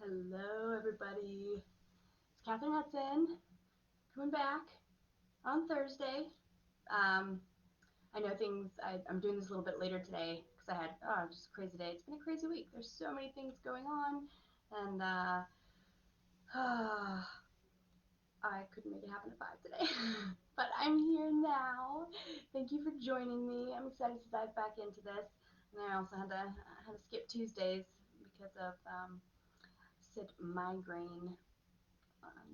Hello, everybody. It's Catherine Hudson coming back on Thursday. Um, I know I'm doing this a little bit later today because I had just a crazy day. It's been a crazy week. There's so many things going on, and I couldn't make it happen at 5 today. But I'm here now. Thank you for joining me. I'm excited to dive back into this. And I also had to skip Tuesdays because of said migraine.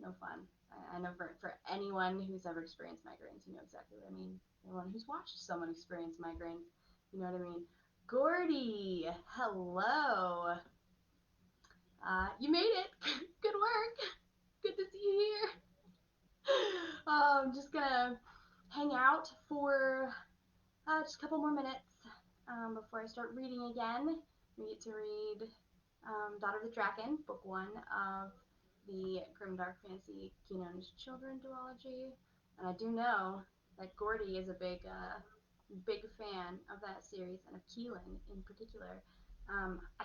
No fun. I know for anyone who's ever experienced migraines, you know exactly what I mean. Anyone who's watched someone experience migraines, you know what I mean. Gordy, hello. You made it. Good work. Good to see you here. I'm just gonna hang out for just a couple more minutes before I start reading again. We get to read Daughter of the Drackan, book one of the Grimdark Fantasy Gyenona Children duology. And I do know that Gordy is a big fan of that series and of Keelan in particular. I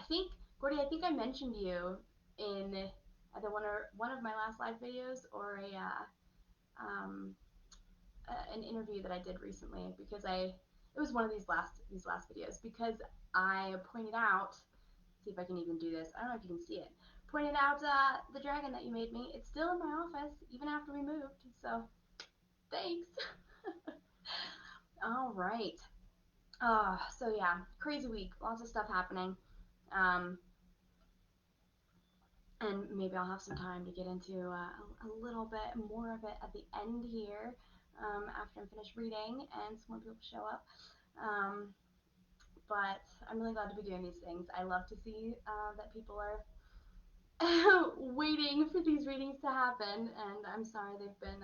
think I mentioned you in either one of my last live videos or um, an interview that I did recently because it was one of these last videos because I pointed out, see if I can even do this. I don't know if you can see it. Pointed out the dragon that you made me. It's still in my office even after we moved. So thanks. All right. So yeah, crazy week. Lots of stuff happening. Um, and maybe I'll have some time to get into a little bit more of it at the end here after I'm finished reading and some more people show up. But I'm really glad to be doing these things. I love to see that people are waiting for these readings to happen, and I'm sorry they've been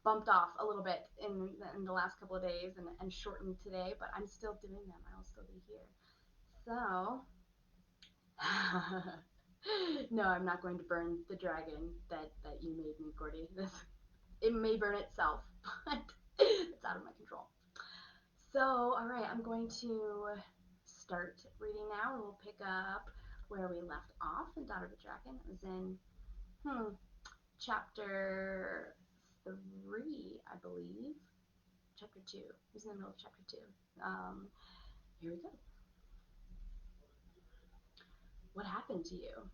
bumped off a little bit in the last couple of days and shortened today, but I'm still doing them. I will still be here. So, no, I'm not going to burn the dragon that you made me, Gordy. It may burn itself, but it's out of my control. So, all right, I'm going to start reading now, and we'll pick up where we left off in Daughter of the Drackan. It was in chapter 3, I believe. Chapter 2. It was in the middle of chapter 2. Here we go. What happened to you?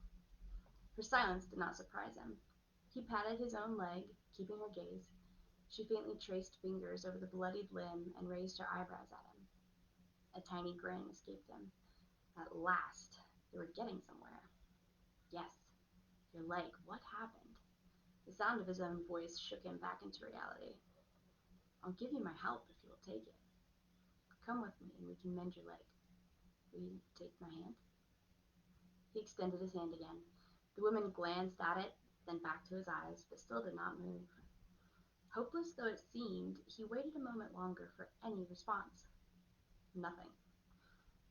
Her silence did not surprise him. He patted his own leg, keeping her gaze. She faintly traced fingers over the bloodied limb and raised her eyebrows at him. A tiny grin escaped him. At last, they were getting somewhere. Yes, your leg. What happened? The sound of his own voice shook him back into reality. I'll give you my help if you will take it. Come with me and we can mend your leg. Will you take my hand? He extended his hand again. The woman glanced at it, then back to his eyes, but still did not move. Hopeless though it seemed, he waited a moment longer for any response. Nothing.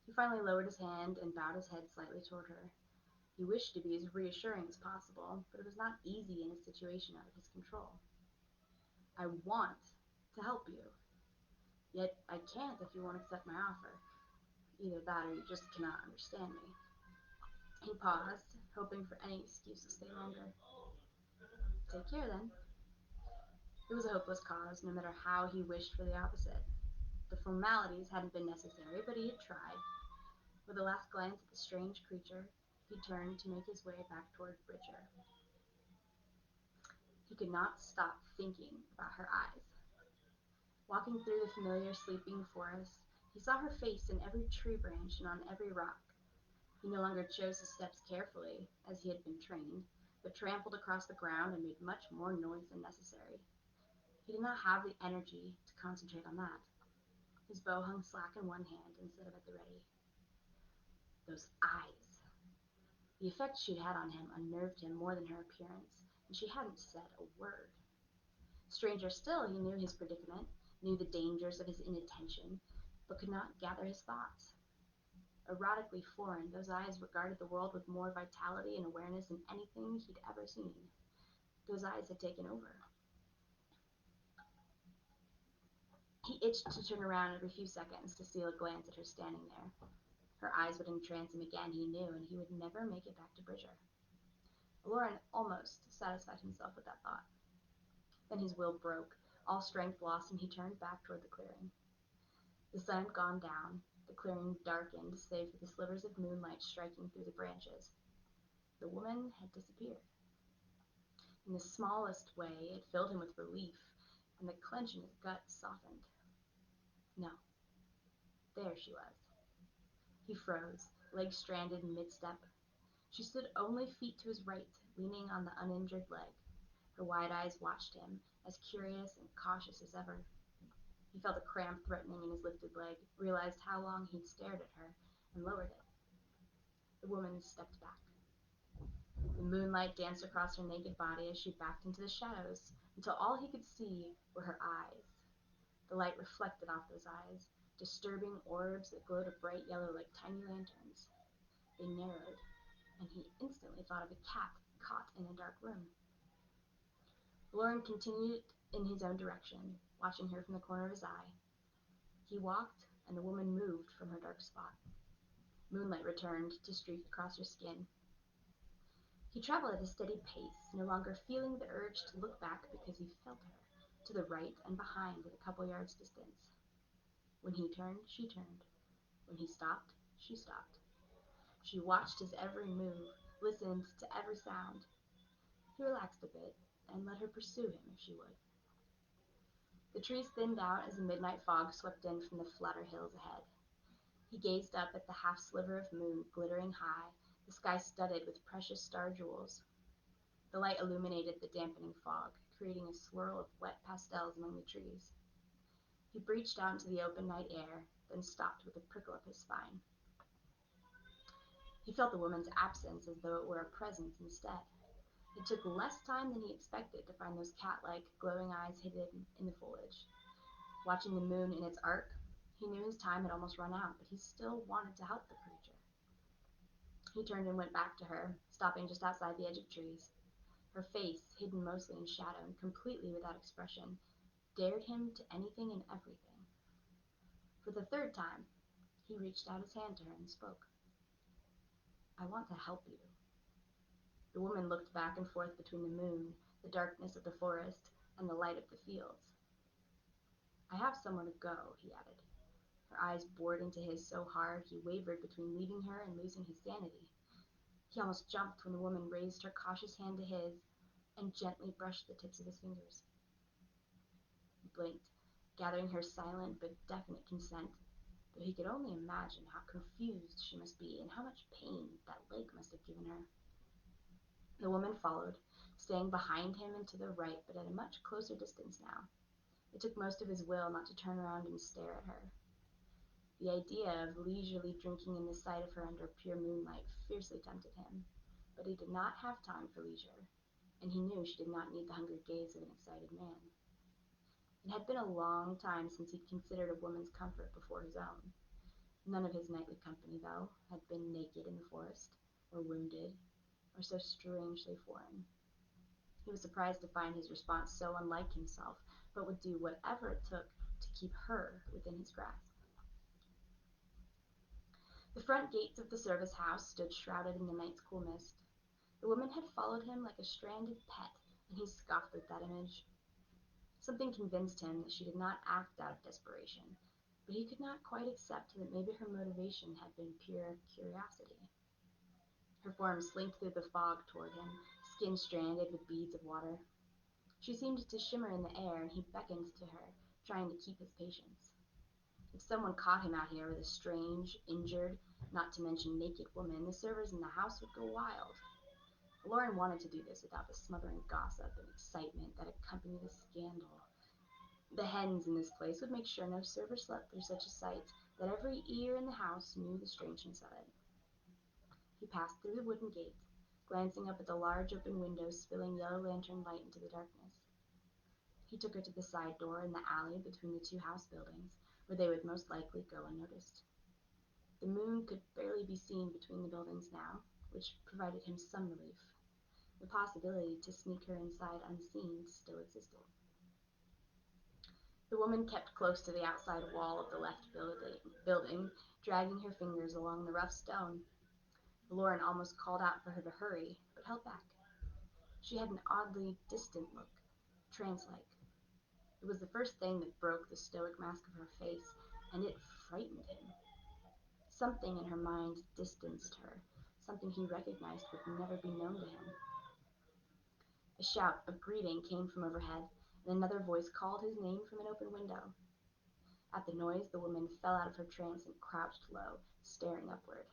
He finally lowered his hand and bowed his head slightly toward her. He wished to be as reassuring as possible, but it was not easy in a situation out of his control. I want to help you, yet I can't if you won't accept my offer. Either that or you just cannot understand me. He paused, hoping for any excuse to stay longer. Take care, then. It was a hopeless cause, no matter how he wished for the opposite. The formalities hadn't been necessary, but he had tried. With a last glance at the strange creature, he turned to make his way back toward Bridger. He could not stop thinking about her eyes. Walking through the familiar sleeping forest, he saw her face in every tree branch and on every rock. He no longer chose his steps carefully, as he had been trained, but trampled across the ground and made much more noise than necessary. He did not have the energy to concentrate on that. His bow hung slack in one hand instead of at the ready. Those eyes. The effect she'd had on him unnerved him more than her appearance, and she hadn't said a word. Stranger still, he knew his predicament, knew the dangers of his inattention, but could not gather his thoughts. Erotically foreign, those eyes regarded the world with more vitality and awareness than anything he'd ever seen. Those eyes had taken over. He itched to turn around every few seconds to steal a glance at her standing there. Her eyes would entrance him again, he knew, and he would never make it back to Bridger. Lauren almost satisfied himself with that thought. Then his will broke. All strength lost, and he turned back toward the clearing. The sun had gone down. The clearing darkened, save for the slivers of moonlight striking through the branches. The woman had disappeared. In the smallest way, it filled him with relief, and the clench in his gut softened. No, there she was. He froze, legs stranded in mid-step. She stood only feet to his right, leaning on the uninjured leg. Her wide eyes watched him, as curious and cautious as ever. He felt a cramp threatening in his lifted leg, realized how long he'd stared at her, and lowered it. The woman stepped back. The moonlight danced across her naked body as she backed into the shadows, until all he could see were her eyes. The light reflected off those eyes, disturbing orbs that glowed a bright yellow like tiny lanterns. They narrowed, and he instantly thought of a cat caught in a dark room. Lauren continued in his own direction, watching her from the corner of his eye. He walked, and the woman moved from her dark spot. Moonlight returned to streak across her skin. He traveled at a steady pace, no longer feeling the urge to look back because he felt her, to the right and behind at a couple yards' distance. When he turned, she turned. When he stopped, she stopped. She watched his every move, listened to every sound. He relaxed a bit and let her pursue him if she would. The trees thinned out as the midnight fog swept in from the flatter hills ahead. He gazed up at the half sliver of moon glittering high, the sky studded with precious star jewels. The light illuminated the dampening fog, creating a swirl of wet pastels among the trees. He breached out into the open night air, then stopped with a prickle up his spine. He felt the woman's absence as though it were a presence instead. It took less time than he expected to find those cat-like, glowing eyes hidden in the foliage. Watching the moon in its arc, he knew his time had almost run out, but he still wanted to help the creature. He turned and went back to her, stopping just outside the edge of trees. Her face, hidden mostly in shadow and completely without expression, dared him to anything and everything. For the third time, he reached out his hand to her and spoke. "I want to help you." The woman looked back and forth between the moon, the darkness of the forest, and the light of the fields. "I have somewhere to go," he added. Her eyes bored into his so hard he wavered between leaving her and losing his sanity. He almost jumped when the woman raised her cautious hand to his and gently brushed the tips of his fingers. He blinked, gathering her silent but definite consent, though he could only imagine how confused she must be and how much pain that leg must have given her. The woman followed, staying behind him and to the right, but at a much closer distance now. It took most of his will not to turn around and stare at her. The idea of leisurely drinking in the sight of her under pure moonlight fiercely tempted him, but he did not have time for leisure, and he knew she did not need the hungry gaze of an excited man. It had been a long time since he'd considered a woman's comfort before his own. None of his nightly company, though, had been naked in the forest, or wounded, or so strangely foreign. He was surprised to find his response so unlike himself, but would do whatever it took to keep her within his grasp. The front gates of the service house stood shrouded in the night's cool mist. The woman had followed him like a stranded pet, and he scoffed at that image. Something convinced him that she did not act out of desperation, but he could not quite accept that maybe her motivation had been pure curiosity. Her form slinked through the fog toward him, skin stranded with beads of water. She seemed to shimmer in the air, and he beckoned to her, trying to keep his patience. If someone caught him out here with a strange, injured, not to mention naked woman, the servers in the house would go wild. Lauren wanted to do this without the smothering gossip and excitement that accompany the scandal. The hens in this place would make sure no server slept through such a sight, that every ear in the house knew the strangeness of it. He passed through the wooden gate, glancing up at the large open windows spilling yellow lantern light into the darkness. He took her to the side door in the alley between the two house buildings, where they would most likely go unnoticed. The moon could barely be seen between the buildings now, which provided him some relief. The possibility to sneak her inside unseen still existed. The woman kept close to the outside wall of the left building, dragging her fingers along the rough stone. Lauren almost called out for her to hurry, but held back. She had an oddly distant look, trance-like. It was the first thing that broke the stoic mask of her face, and it frightened him. Something in her mind distanced her, something he recognized would never be known to him. A shout of greeting came from overhead, and another voice called his name from an open window. At the noise, the woman fell out of her trance and crouched low, staring upward.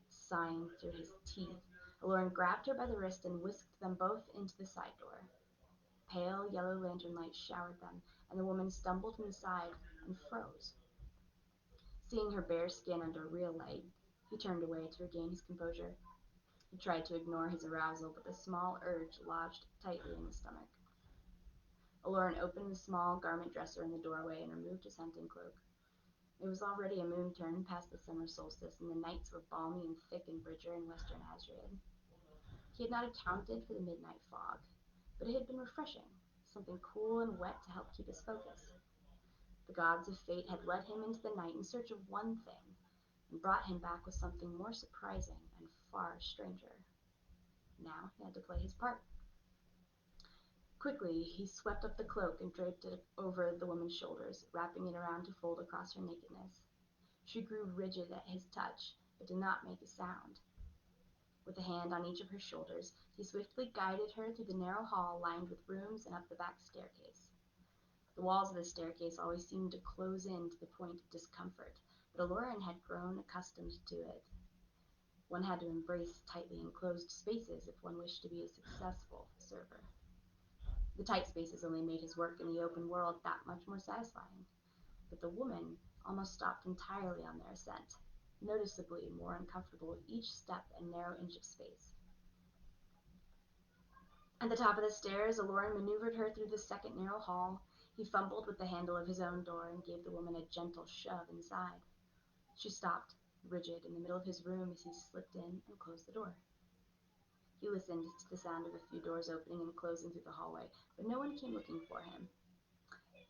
Sighing through his teeth, Aloran grabbed her by the wrist and whisked them both into the side door. Pale yellow lantern light showered them, and the woman stumbled inside and froze. Seeing her bare skin under real light, he turned away to regain his composure. He tried to ignore his arousal, but the small urge lodged tightly in his stomach. Aloran opened the small garment dresser in the doorway and removed his hunting cloak. It was already a moon turn past the summer solstice, and the nights were balmy and thick in Bridger and western Azriad. He had not accounted for the midnight fog, but it had been refreshing, something cool and wet to help keep his focus. The gods of fate had led him into the night in search of one thing, and brought him back with something more surprising and far stranger. Now he had to play his part. Quickly, he swept up the cloak and draped it over the woman's shoulders, wrapping it around to fold across her nakedness. She grew rigid at his touch, but did not make a sound. With a hand on each of her shoulders, he swiftly guided her through the narrow hall lined with rooms and up the back staircase. The walls of the staircase always seemed to close in to the point of discomfort, but Aloran had grown accustomed to it. One had to embrace tightly enclosed spaces if one wished to be a successful server. The tight spaces only made his work in the open world that much more satisfying, but the woman almost stopped entirely on their ascent, noticeably more uncomfortable with each step and narrow inch of space. At the top of the stairs, Aloran maneuvered her through the second narrow hall. He fumbled with the handle of his own door and gave the woman a gentle shove inside. She stopped, rigid, in the middle of his room as he slipped in and closed the door. He listened to the sound of a few doors opening and closing through the hallway, but no one came looking for him.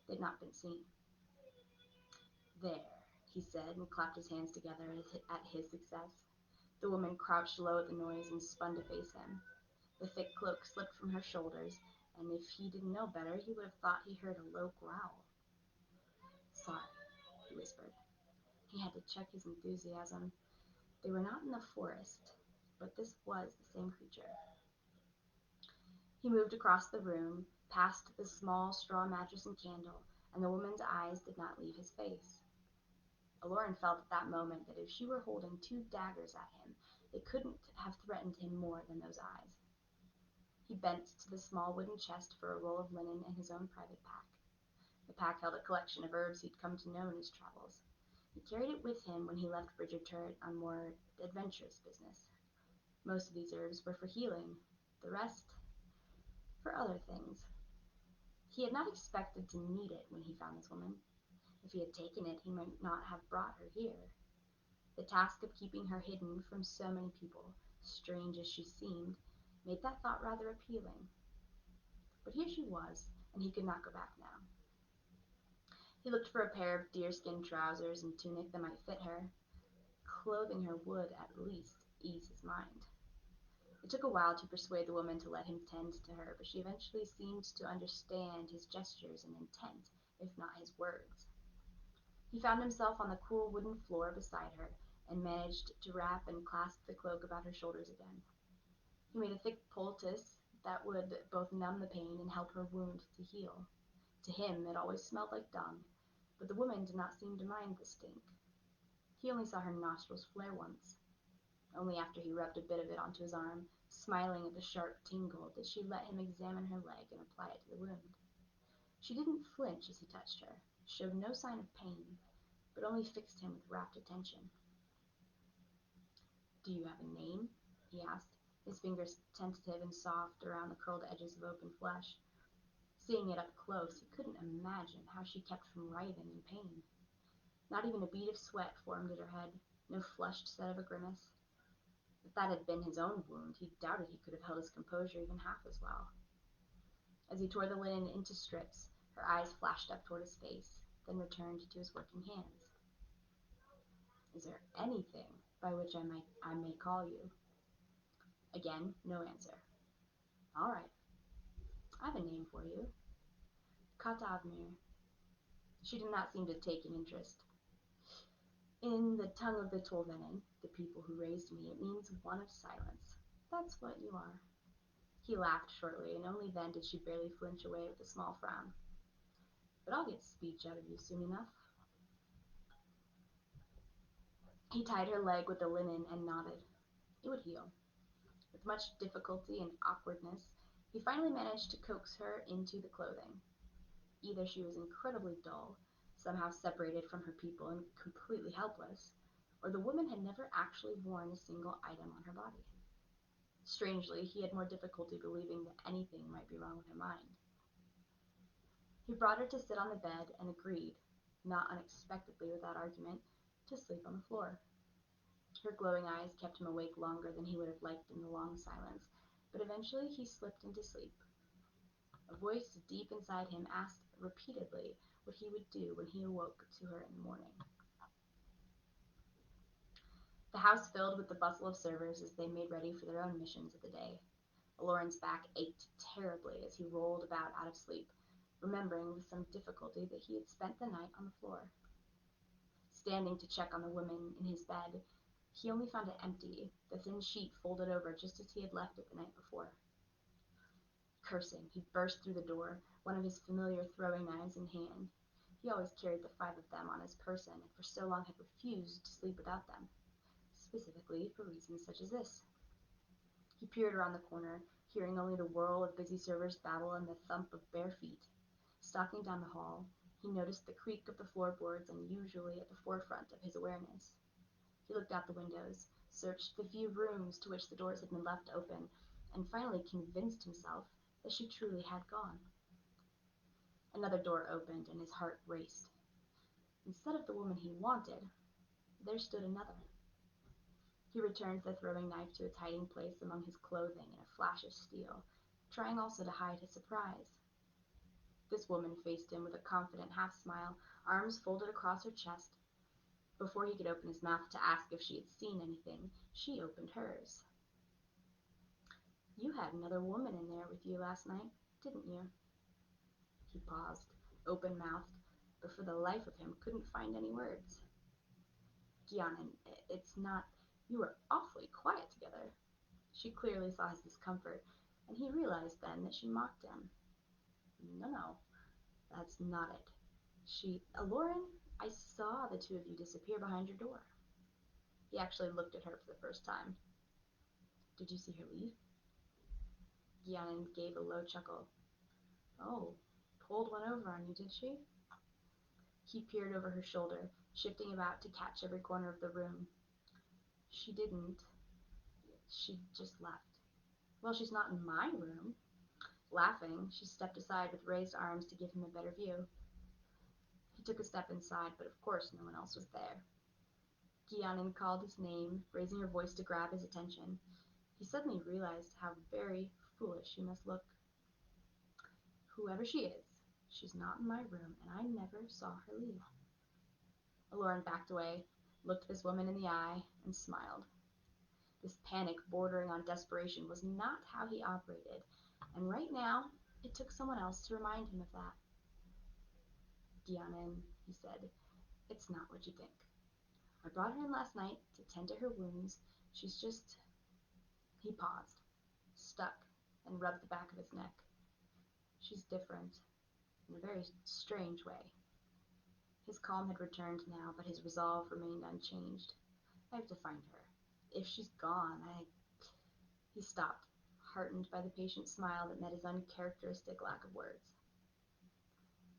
They had not been seen. "There," he said, and clapped his hands together at his success. The woman crouched low at the noise and spun to face him. The thick cloak slipped from her shoulders, and if he didn't know better, he would have thought he heard a low growl. "Sorry," he whispered. He had to check his enthusiasm. They were not in the forest, but this was the same creature. He moved across the room, past the small straw mattress and candle, and the woman's eyes did not leave his face. Aloran felt at that moment that if she were holding two daggers at him, they couldn't have threatened him more than those eyes. He bent to the small wooden chest for a roll of linen and his own private pack. The pack held a collection of herbs he'd come to know in his travels. He carried it with him when he left Bridger Turret on more adventurous business. Most of these herbs were for healing, the rest for other things. He had not expected to need it when he found this woman. If he had taken it, he might not have brought her here. The task of keeping her hidden from so many people, strange as she seemed, made that thought rather appealing. But here she was, and he could not go back now. He looked for a pair of deerskin trousers and tunic that might fit her. Clothing her would, at least, ease his mind. It took a while to persuade the woman to let him tend to her, but she eventually seemed to understand his gestures and intent, if not his words. He found himself on the cool wooden floor beside her, and managed to wrap and clasp the cloak about her shoulders again. He made a thick poultice that would both numb the pain and help her wound to heal. To him, it always smelled like dung, but the woman did not seem to mind the stink. He only saw her nostrils flare once. Only after he rubbed a bit of it onto his arm, smiling at the sharp tingle, did she let him examine her leg and apply it to the wound. She didn't flinch as he touched her, showed no sign of pain, but only fixed him with rapt attention. "Do you have a name?" he asked, his fingers tentative and soft around the curled edges of open flesh. Seeing it up close, he couldn't imagine how she kept from writhing in pain. Not even a bead of sweat formed at her head, no flushed set of a grimace. If that had been his own wound, he doubted he could have held his composure even half as well. As he tore the linen into strips, her eyes flashed up toward his face, then returned to his working hands. "Is there anything by which I may call you?" Again, no answer. All right, I have a name for you. Katavmir. She did not seem to take an interest. In the tongue of the Tolvenin, the people who raised me, it means one of silence. That's what you are. He laughed shortly, and only then did she barely flinch away with a small frown. But I'll get speech out of you soon enough. He tied her leg with the linen and nodded. It would heal. With much difficulty and awkwardness, he finally managed to coax her into the clothing. Either she was incredibly dull, somehow separated from her people and completely helpless, or the woman had never actually worn a single item on her body. Strangely, he had more difficulty believing that anything might be wrong with her mind. He brought her to sit on the bed and agreed, not unexpectedly without argument, to sleep on the floor. Her glowing eyes kept him awake longer than he would have liked in the long silence, but eventually he slipped into sleep. A voice deep inside him asked repeatedly what he would do when he awoke to her in the morning. The house filled with the bustle of servers as they made ready for their own missions of the day. Aloran's back ached terribly as he rolled about out of sleep, remembering with some difficulty that he had spent the night on the floor. Standing to check on the woman in his bed, he only found it empty, the thin sheet folded over just as he had left it the night before. Cursing, he burst through the door, one of his familiar throwing knives in hand. He always carried the 5 of them on his person, and for so long had refused to sleep without them, specifically for reasons such as this. He peered around the corner, hearing only the whirl of busy servers' babble and the thump of bare feet. Stalking down the hall, he noticed the creak of the floorboards unusually at the forefront of his awareness. He looked out the windows, searched the few rooms to which the doors had been left open, and finally convinced himself that she truly had gone. Another door opened, and his heart raced. Instead of the woman he wanted, there stood another. He returned the throwing knife to its hiding place among his clothing in a flash of steel, trying also to hide his surprise. This woman faced him with a confident half-smile, arms folded across her chest. Before he could open his mouth to ask if she had seen anything, she opened hers. "You had another woman in there with you last night, didn't you?" He paused, open-mouthed, but for the life of him couldn't find any words. "Gyenona, it's not... You were awfully quiet together." She clearly saw his discomfort, and he realized then that she mocked him. No, that's not it. Aloran, I saw the 2 of you disappear behind your door." He actually looked at her for the first time. "Did you see her leave?" Gyenona gave a low chuckle. "Oh, pulled one over on you, did she?" He peered over her shoulder, shifting about to catch every corner of the room. "She didn't. She just left." "Well, she's not in my room." Laughing, she stepped aside with raised arms to give him a better view. He took a step inside, but of course no one else was there. Gyenona called his name, raising her voice to grab his attention. He suddenly realized how very foolish she must look. "Whoever she is, she's not in my room, and I never saw her leave." Aloran backed away, looked this woman in the eye, and smiled. This panic bordering on desperation was not how he operated, and right now it took someone else to remind him of that. "Gyenona," he said, "it's not what you think. I brought her in last night to tend to her wounds. She's just..." He paused, stuck, and rubbed the back of his neck. "She's different, in a very strange way." His calm had returned now, but his resolve remained unchanged. "I have to find her. If she's gone, He stopped, heartened by the patient smile that met his uncharacteristic lack of words.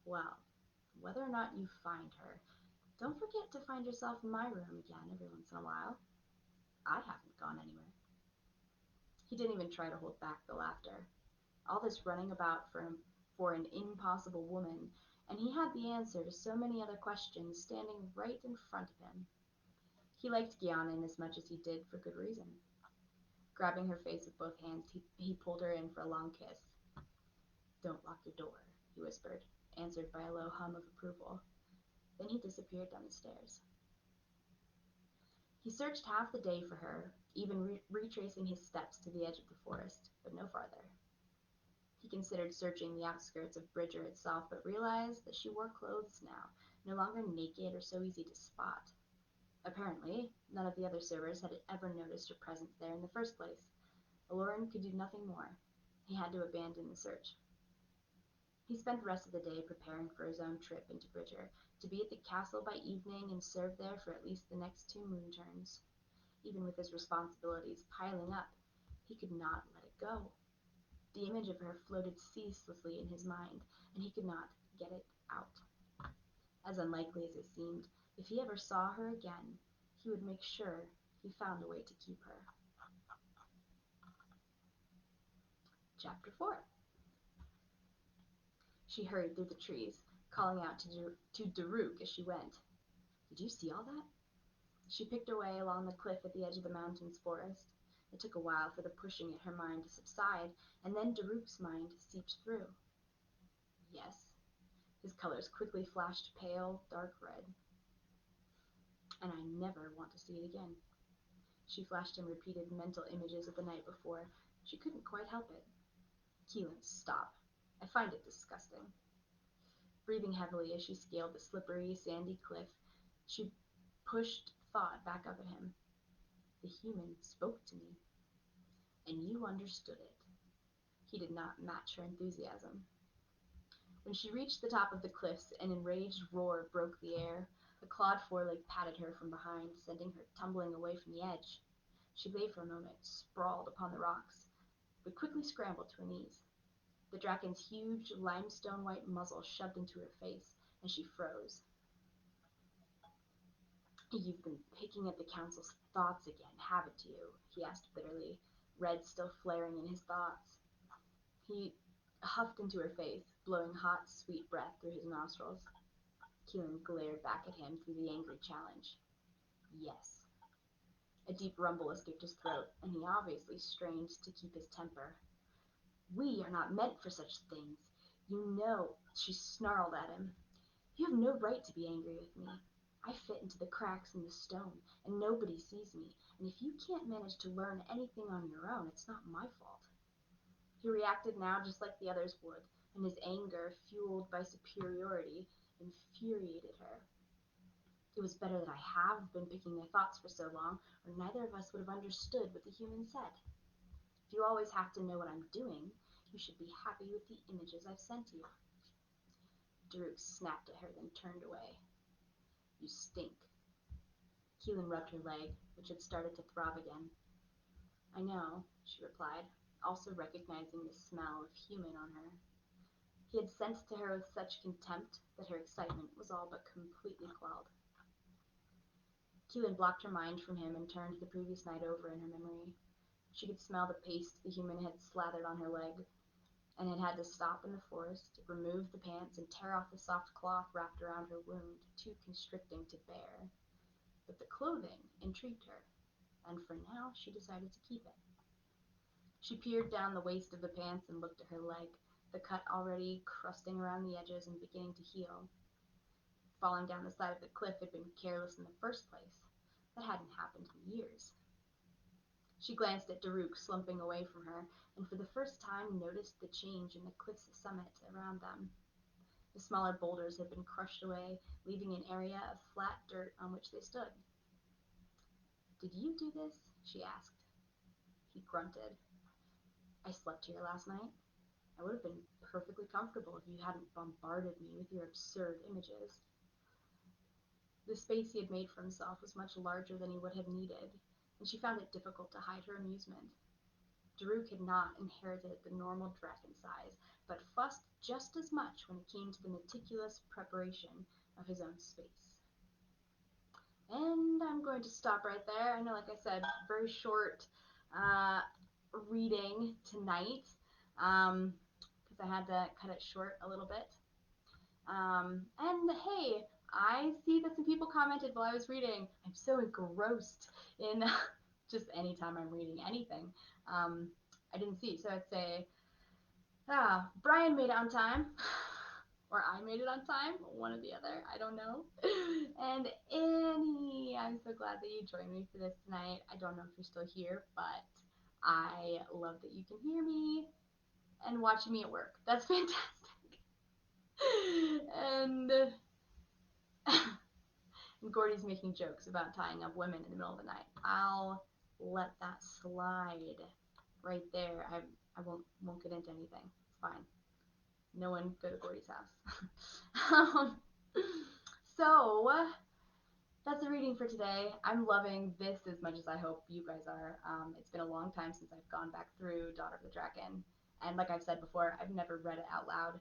"Well, whether or not you find her, don't forget to find yourself in my room again every once in a while. I haven't gone anywhere." He didn't even try to hold back the laughter. All this running about for an impossible woman, and he had the answer to so many other questions standing right in front of him. He liked Gyenona as much as he did for good reason. Grabbing her face with both hands, he pulled her in for a long kiss. "Don't lock your door," he whispered, answered by a low hum of approval. Then he disappeared down the stairs. He searched half the day for her, even retracing his steps to the edge of the forest, but no farther. He considered searching the outskirts of Bridger itself, but realized that she wore clothes now, no longer naked or so easy to spot. Apparently, none of the other servers had ever noticed her presence there in the first place. Aloran could do nothing more. He had to abandon the search. He spent the rest of the day preparing for his own trip into Bridger, to be at the castle by evening and serve there for at least the next 2 moon turns. Even with his responsibilities piling up, he could not let it go. The image of her floated ceaselessly in his mind, and he could not get it out. As unlikely as it seemed, if he ever saw her again, he would make sure he found a way to keep her. Chapter 4. She hurried through the trees, calling out to Daruk as she went. Did you see all that? She picked her way along the cliff at the edge of the mountain's forest. It took a while for the pushing at her mind to subside, and then Daruk's mind seeped through. Yes. His colors quickly flashed pale, dark red. And I never want to see it again. She flashed him repeated mental images of the night before. She couldn't quite help it. Keelan, stop. I find it disgusting. Breathing heavily as she scaled the slippery, sandy cliff, she pushed thought back up at him. The human spoke to me, and you understood it. He did not match her enthusiasm. When she reached the top of the cliffs, an enraged roar broke the air. A clawed foreleg patted her from behind, sending her tumbling away from the edge. She lay for a moment, sprawled upon the rocks, but quickly scrambled to her knees. The Drackan's huge, limestone-white muzzle shoved into her face, and she froze. You've been picking at the council's thoughts again, haven't you? He asked bitterly, red still flaring in his thoughts. He huffed into her face, blowing hot, sweet breath through his nostrils. Keelan glared back at him through the angry challenge. Yes. A deep rumble escaped his throat, and he obviously strained to keep his temper. We are not meant for such things. You know, she snarled at him. You have no right to be angry with me. I fit into the cracks in the stone, and nobody sees me, and if you can't manage to learn anything on your own, it's not my fault. He reacted now just like the others would, and his anger, fueled by superiority, infuriated her. It was better that I have been picking their thoughts for so long, or neither of us would have understood what the human said. If you always have to know what I'm doing, you should be happy with the images I've sent you. Daruk snapped at her, then turned away. You stink. Keelan rubbed her leg, which had started to throb again. I know, she replied, also recognizing the smell of human on her. He had sent to her with such contempt that her excitement was all but completely quelled. Keelan blocked her mind from him and turned the previous night over in her memory. She could smell the paste the human had slathered on her leg, and had to stop in the forest, remove the pants, and tear off the soft cloth wrapped around her wound, too constricting to bear. But the clothing intrigued her, and for now she decided to keep it. She peered down the waist of the pants and looked at her leg, the cut already crusting around the edges and beginning to heal. Falling down the side of the cliff had been careless in the first place. That hadn't happened in years. She glanced at Daruk slumping away from her, and for the first time noticed the change in the cliff's summit around them. The smaller boulders had been crushed away, leaving an area of flat dirt on which they stood. Did you do this? She asked. He grunted. I slept here last night. I would have been perfectly comfortable if you hadn't bombarded me with your absurd images. The space he had made for himself was much larger than he would have needed, and she found it difficult to hide her amusement. Daruk had not inherited the normal Drackan size, but fussed just as much when it came to the meticulous preparation of his own space. And I'm going to stop right there. I know, like I said, very short reading tonight, because I had to cut it short a little bit. And hey, I see that some people commented while I was reading. I'm so engrossed in just anytime I'm reading anything. I didn't see, so I'd say, Brian made it on time. Or I made it on time, one or the other, I don't know. And Annie, I'm so glad that you joined me for this tonight. I don't know if you're still here, but I love that you can hear me. and watching me at work. That's fantastic. and and Gordy's making jokes about tying up women in the middle of the night. I'll let that slide right there. I won't get into anything. It's fine. No one go to Gordy's house. So that's the reading for today. I'm loving this as much as I hope you guys are. It's been a long time since I've gone back through Daughter of the Drackan, and like I've said before, I've never read it out loud,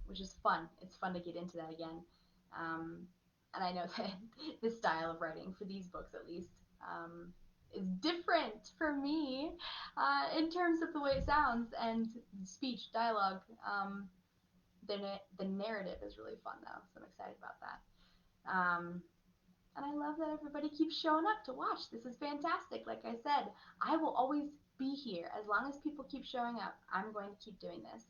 which is fun. It's fun to get into that again. Um, and I know that the style of writing for these books, at least, is different for me in terms of the way it sounds and speech, dialogue. The narrative is really fun though, so I'm excited about that. Um, and I love that everybody keeps showing up to watch. This is fantastic. Like I said, I will always be here as long as people keep showing up. I'm going to keep doing this.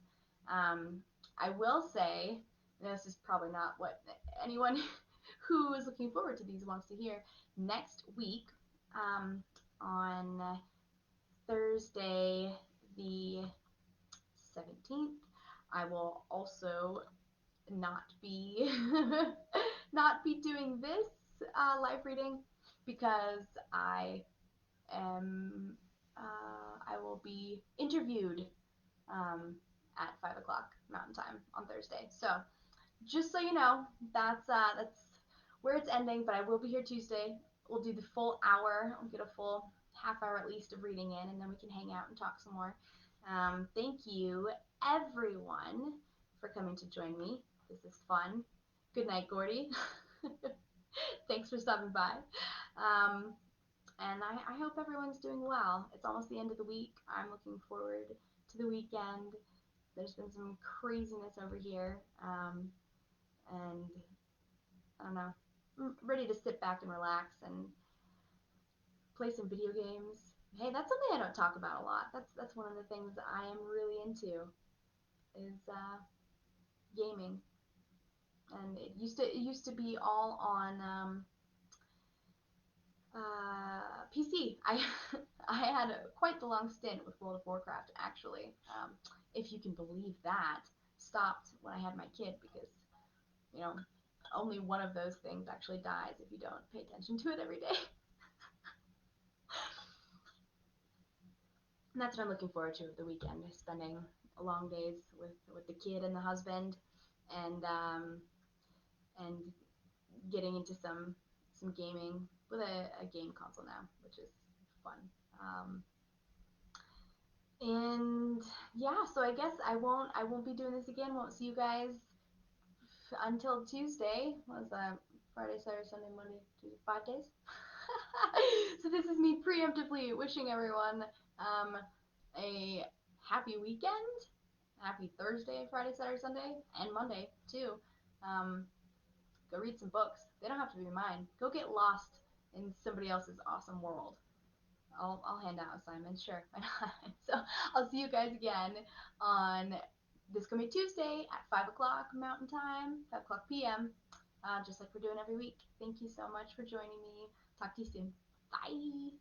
I will say, and this is probably not what anyone who is looking forward to these wants to hear. Next week, on Thursday the 17th, I will also not be not be doing this live reading because am I will be interviewed at 5 o'clock Mountain Time on Thursday. So just so you know, that's where it's ending. But I will be here Tuesday. We'll do the full hour. We'll get a full half hour at least of reading in, and then we can hang out and talk some more. Thank you, everyone, for coming to join me. This is fun. Good night, Gordy. Thanks for stopping by. Um, and I hope everyone's doing well. It's almost the end of the week. I'm looking forward to the weekend. There's been some craziness over here. And I don't know, I'm ready to sit back and relax and play some video games. Hey, that's something I don't talk about a lot. That's one of the things I am really into is gaming. And it used to be all on PC. I I had quite the long stint with World of Warcraft actually. If you can believe that, stopped when I had my kid because you know only one of those things actually dies if you don't pay attention to it every day. And that's what I'm looking forward to the weekend, spending long days with the kid and the husband, and getting into some gaming with a game console now, which is fun. And yeah, so I guess I won't be doing this again. Won't see you guys until Tuesday. What was that? Friday, Saturday, Sunday, Monday, Tuesday, 5 days. So this is me preemptively wishing everyone a happy weekend, happy Thursday, Friday, Saturday, Sunday, and Monday too. Um, Go read some books. They don't have to be mine. Go get lost in somebody else's awesome world. I'll hand out assignments, sure, why not? So I'll see you guys again on this coming Tuesday at 5 o'clock Mountain Time, 5 o'clock p.m., just like we're doing every week. Thank you so much for joining me. Talk to you soon. Bye.